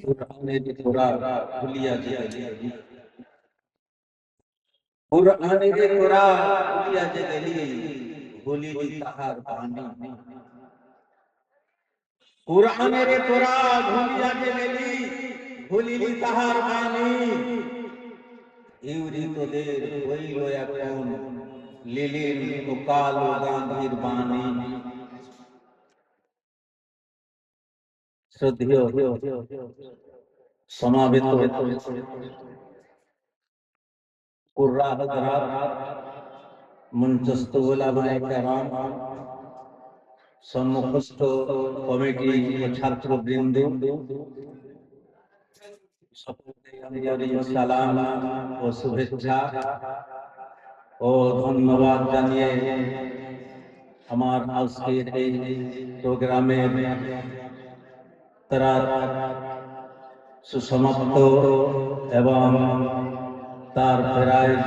কুরআনের তোরা ভুলিয়া গেলি, কুরআনের তোরা ভুলিয়া গেলি, ভুলিলি তাহার বাণী। কুরআনের তোরা ভুলিয়া গেলি, ভুলিলি তাহার বাণী। ইউরি তোদের হইল এখন লিলির ও কালো গান্ধীর বাণী। শ্রদ্ধেয় সমাবেত কুররা হযরত, মঞ্চস্থ উলামায়ে কেরাম, সম্মুখস্থ কমিটি ও ছাত্রবৃন্দ, সকলকে আন্তরিক সালাম ও শুভেচ্ছা ও ধন্যবাদ জানিয়ে আমার আজকের এই প্রোগ্রামের তার সুসমাপ্ত এবং তার প্রাইজ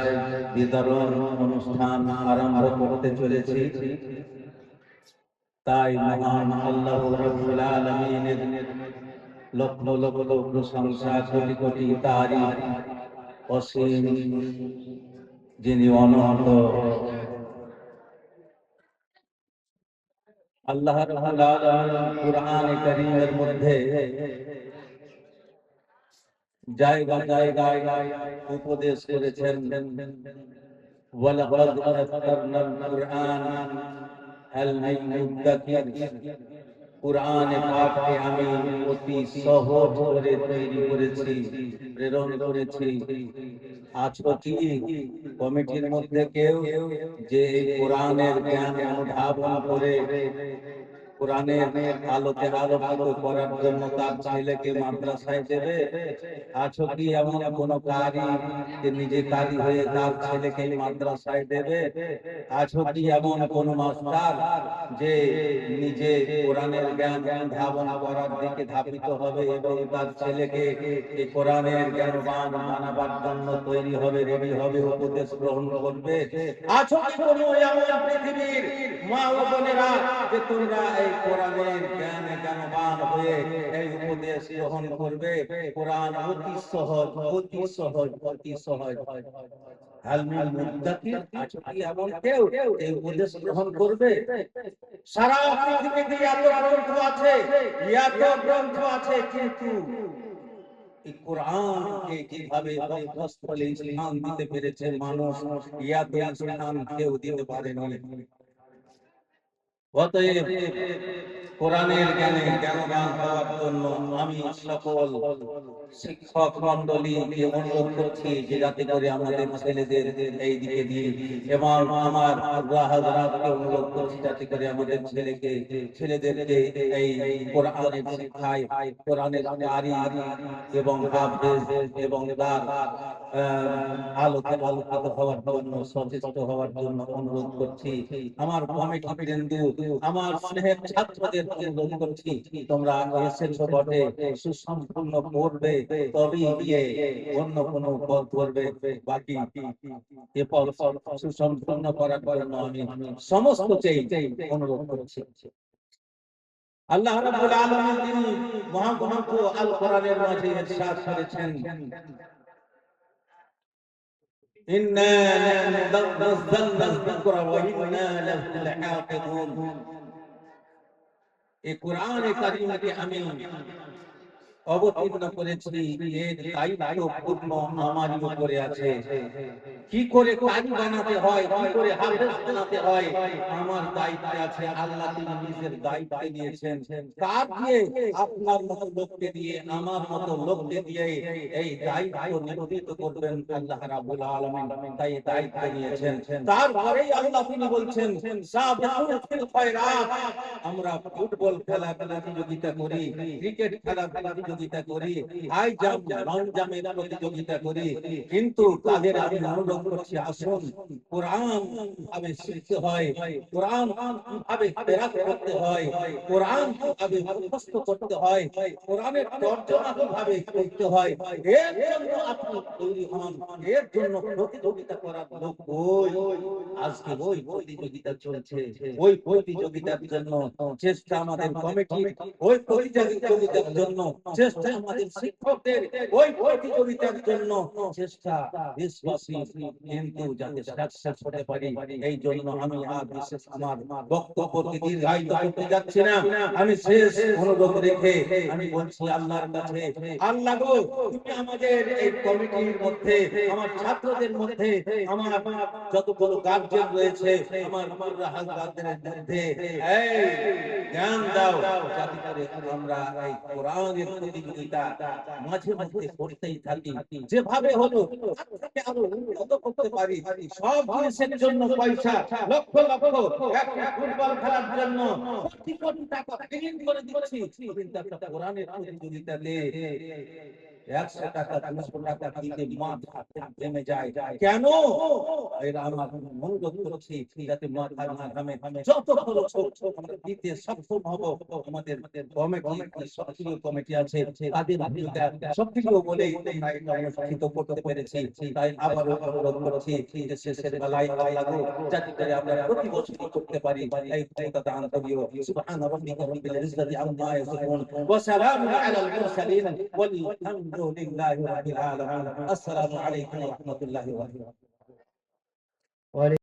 বিতরণ অনুষ্ঠান আরম্ভ করতে চলেছি। তাই মহান আল্লাহ রাব্বুল আলামিনের লক্ষ লক্ষ প্রশংসা, কোটি কোটি তারিফ, অসীম যিনি অনন্ত আল্লাহ রাব্বুল আলামিন কুরআনে কারীমের মধ্যে জায়গা জায়গায় উপদেশ করেছেন। ওয়ালাকাদ ইয়াসসারনাল কুরআন হাল মিন মুদ্দাকির। কুরআনে পাককে আমি অতি সহজ করে তৈরি করেছি, প্রেরণ করেছি। আজও কি কমিটির মধ্যে কেউ যে এই কোরআনের জ্ঞান অনুধাবন করে কোরআনের আলোতে আলোকিত করার জন্য তার ছেলেকে মাদ্রাসায় দেবে? আজও কি এমন কোন কারি যে নিজে কারি হয়ে তার ছেলেকে মাদ্রাসায় দেবে? আজও কি এমন কোন মাস্টার যে নিজে কোরআনের জ্ঞান ধারণ করার দিকে ধাবিত হবে এবং তার ছেলেকে এই কোরআনের জ্ঞানবান বানাবার জন্য তৈরি হবে, রেডি হবে, উপদেশ গ্রহণ করবে? আজও কি কোনো এমন পৃথিবীর মা ও বোনেরা যে তোমরা এই কোরআনের জ্ঞানে জ্ঞানবান হয়ে এই উপদেশ গ্রহণ করবে? কোরআন অতি সহজ, অতি সহজ, অতি সহজ। হালমিল মুদ্দাকির, আজও কি এমন কেউ এই উপদেশ গ্রহণ করবে? সারা পৃথিবীতে এত গ্রন্থ আছে, এত গ্রন্থ আছে, কিন্তু এই কোরআনকে কিভাবে বক্ষস্থলে স্থান দিতে পেরেছে মানুষ, এত স্থান কেউ দিতে পারেনি। অতএব কোরআনের জ্ঞানে জ্ঞানবান হওয়ার জন্য আমি সকল শিক্ষক মন্ডলীকে অনুরোধ করছি যে যাতে করে আমাদের ছেলেদের এই দিকে দিই, এবং আমার হাজরাতকে অনুরোধ করছি যাতে করে আমাদের ছেলেদেরকে এই কোরআনের শিক্ষায়, কোরআনের কারি এবং হাফেজ এবং তার আলোতে আলোকিত হওয়ার জন্য, সচেষ্ট হওয়ার জন্য অনুরোধ করছি। আমার কমিটি বৃন্দ, আমার স্নেহের ছাত্রদের অনুরোধ করছি, তোমরা এসেছো বটে, সুসম্পন্ন করবে, তবেই গিয়ে অন্য কোনো পথ করবে। বাকি এ পথ সুসম্পন্ন করার জন্য আমি সমস্ত অনুরোধ করছি। আল্লাহ রাব্বুল আলামিন তিনি মহাগ্রন্থ আল কোরআনের মাঝে ইরশাদ করেছেন, ইন্না নাযালনা যিকরা ওয়া ইন্না লাহু লাহাফিযুন। এই কোরআনে কারীমকে আমি অবতীর্ণ করেছি, এর দায়িত্ব পূর্ণ আমারই উপরে আছে। কি করে কারি বানাতে হয়, কি করে হাফেজ বানাতে হয়, আমার দায়িত্ব আছে। আল্লাহ তিনি নিজের দায়িত্ব নিয়েছেন। কার দিয়ে? আপনার মতো লোককে দিয়ে, আমার মতো লোককে দিয়ে এই দায়িত্ব নির্বাহিত করবেন আল্লাহ রাব্বুল আলামিন। তাই দায়িত্ব নিয়েছেন। তারপরেই আল্লাহ তিনি বলছেন, সাবিকুল ফিল খায়রাত। আমরা ফুটবল খেলা প্রতিযোগিতা করি, ক্রিকেট খেলা প্রতিযোগিতা করি, হাই জাম্প, লং জাম্পের প্রতিযোগিতা করি, কিন্তু তাদের আমি অনুরোধ করছি, আসুন কোরআন ভাবে শিখতে হয়, কোরআন ভাবে কেরাত করতে হয়, কোরআন ভাবে মুখস্থ করতে হয়, কোরআনের তর্জমা ভাবে করতে হয়। এর জন্য আপনি তৈরি হন, এর জন্য প্রতিযোগিতা করার লোক ওই আজকে ওই প্রতিযোগিতা চলছে, ওই প্রতিযোগিতার জন্য চেষ্টা আমাদের কমিটি, ওই প্রতিযোগিতার জন্য চেষ্টা চেষ্টা আমাদের শিক্ষকদের ওই প্রতিযোগিতার জন্য চেষ্টা বিশ্বাসী, কিন্তু যাতে সাকসেস হতে পারি এই জন্য আমি আর বিশেষ আমার বক্তব্যকে দীর্ঘায়িত করতে যাচ্ছি না। আমি শেষ অনুরোধ রেখে আমি বলছি আল্লাহর কাছে, আল্লাহ গো তুমি আমাদের এই কমিটির মধ্যে, আমার ছাত্রদের মধ্যে, আমার যতগুলো গার্জিয়ান রয়েছে, আমার হাজরাতের মধ্যে এই জ্ঞান দাও যাতে করে আমরা এই কোরআনের প্রতিযোগিতা মাঝে মাঝে করতেই থাকি, যেভাবে হলো তার থেকে আরো উন্নত করতে পারি। সব জিনিসের জন্য পয়সা লক্ষ লক্ষ, একটা ফুটবল খেলার জন্য কোটি কোটি টাকা পেমেন্ট করে দিচ্ছি, কিন্তু একটা কোরআনের প্রতিযোগিতাতে 100 টাকা 200 টাকা দিতে মাথা ঘেমে যায়। কেন? এরা আমার অনুরোধ করছি যাতে মাথা না ঘামে, যত খরচ হোক আমরা দিতে সক্ষম হব। আমাদের কমিটি, সক্রিয় কমিটি আছে, তাদের ভূমিকা সক্রিয় বলেই আমরা এটা অনুষ্ঠিত করতে পেরেছি। তাই আবারও অনুরোধ করছি যে শেষের বেলায় আল্লাহ গো যাতে করে আমরা প্রতি বছর করতে পারি এই ক্ষমতা দান করিও। সুবহান রাব্বিকা রাব্বিল ইজ্জাতি আম্মা ইয়াসিফুন ওয়া সালামুন আলাল মুরসালিন ওয়ালহামদুলিল্লাহি রাব্বিল আলামিন। আসসালামু আলাইকুম ওয়া রাহমাতুল্লাহি ওয়া বারাকাতুহু।